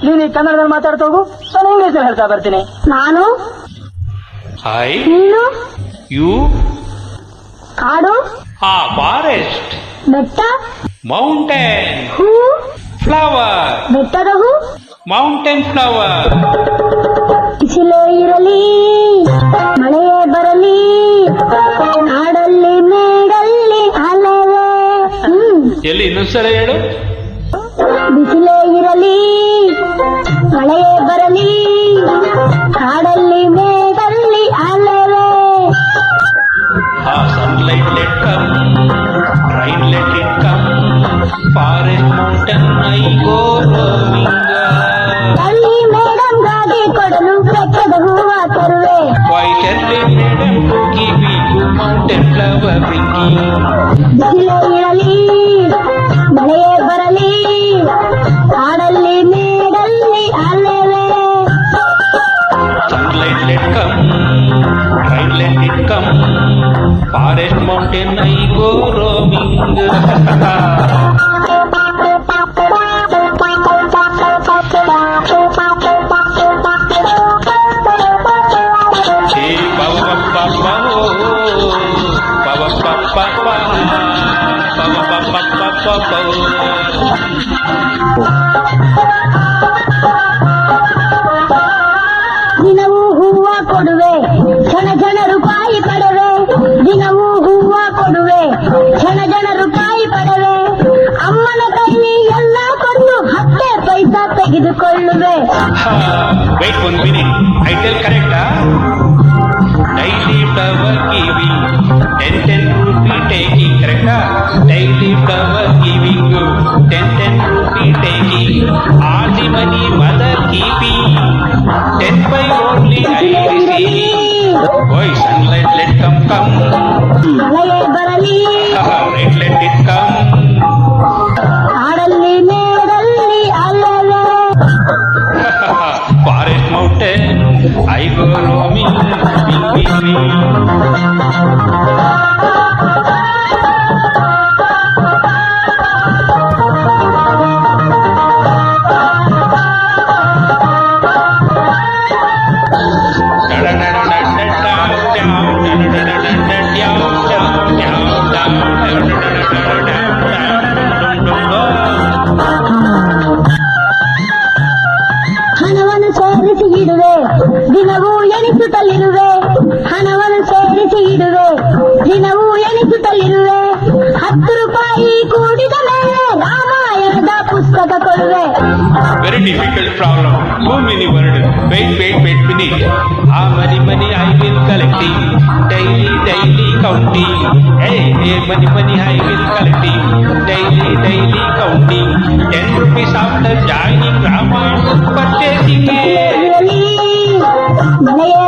ನೀನು ಕನ್ನಡದಲ್ಲಿ ಮಾತಾಡ್ತಾ ಹೋಗು, ನಾನು ಇಂಗ್ಲಿಷಲ್ಲಿ ಹೇಳ್ತಾ ಬರ್ತೀನಿ. ನಾನು, ಐ, ನೀನು, ಯು, ಕಾಡು, ಫಾರೆಸ್ಟ್, ಬೆಟ್ಟ, ಮೌಂಟೇನ್, ಹೂ, ಫ್ಲವರ್, ಬೆಟ್ಟದ ಹೂ, ಮೌಂಟೇನ್ ಫ್ಲವರ್. ಬಿಸಿಲೇ ಇರಲಿ ಮಳೆಯೇ ಬರಲಿ, ನಾಡಲ್ಲಿ ಮೇಡಲ್ಲಿ ಅಲೆವೆ. ಎಲ್ಲಿ ಇನ್ನೊಂದ್ಸಲ ಹೇಳು. ಬಿಸಿಲೇ ಇರಲಿ ಮಳೆಯೇ ಬರಲಿ, ಕಾಡಲ್ಲಿ ಮೇಡಲ್ಲಿ ಅಲೆವೆ. Sunlight let come, rain let it come, forest mountain I go roaming. ಅಲ್ಲಿ ಮೇಡಮ್ ಗಾಡಿ ಕೊಡಲು ಬೆಟ್ಟದ ಹೂವ ತರುವೆ. Quite early madam to give you mountain flower bringing. ಬಿಸಿಲೇ ಇರಲಿ ಮಳೆಯೇ ಬರಲಿ, ಕಾಡಲ್ಲಿ ಮೇಡಲ್ಲಿ ಅಲೆವೆ. Sunlight let come, rain let it come, forest mountain I go roaming. Hey baba baba oh, baba baba baba baba baba ದಿನವೂ ಹೂವ ಕೊಡುವೆ, ಕ್ಷಣ ಕ್ಷಣ ರೂಪಾಯಿ ಪಡೆವೆ. ದಿನವೂ ಹೂವ ಕೊಡುವೆ, ಕ್ಷಣ ಕ್ಷಣ ರೂಪಾಯಿ ಪಡೆವೆ. ಅಮ್ಮನ ಕೈಲಿ ಎಲ್ಲ ಕೊಟ್ಟು 10 ಪೈಸಾ ತೆಗೆದುಕೊಳ್ಳುವೆ. Wait 1 minute, I tell correct daily flower giving 10 rupee taking, correct daily flower giving 10 rupee taking, all the money mother keeping 10 by only I receive. Boy sunlight let come ಮಳೆಯೇ ಬರಲಿ rain let it come. ಕಾಡಲ್ಲಿ ಮೇಡಲ್ಲಿ ಅಲೆವೆ. Forest mountain I go roaming, ಹಣವನ್ನು ಸೇರಿಸಿ ಇಡುವೆ, ದಿನವೂ ಎಣಿಸುತ್ತಲಿರುವೆ. ಹಣವನ್ನು ಸೇರಿಸಿ ಇಡುವೆ, ದಿನವೂ ಎಣಿಸುತ್ತಲಿರುವೆ. 10 ರೂಪಾಯಿ ಕೂಡಿದ ಮೇಲೆ ರಾಮಾಯಣದ ಪುಸ್ತಕ ಕೊಡುವೆ. very difficult problem, so many words. Wait finish. Money I will collecting, daily counting. Hey money I will collecting, daily counting. 10 rupees after joining Ramayana purchasing. ಮಳೆಯೇ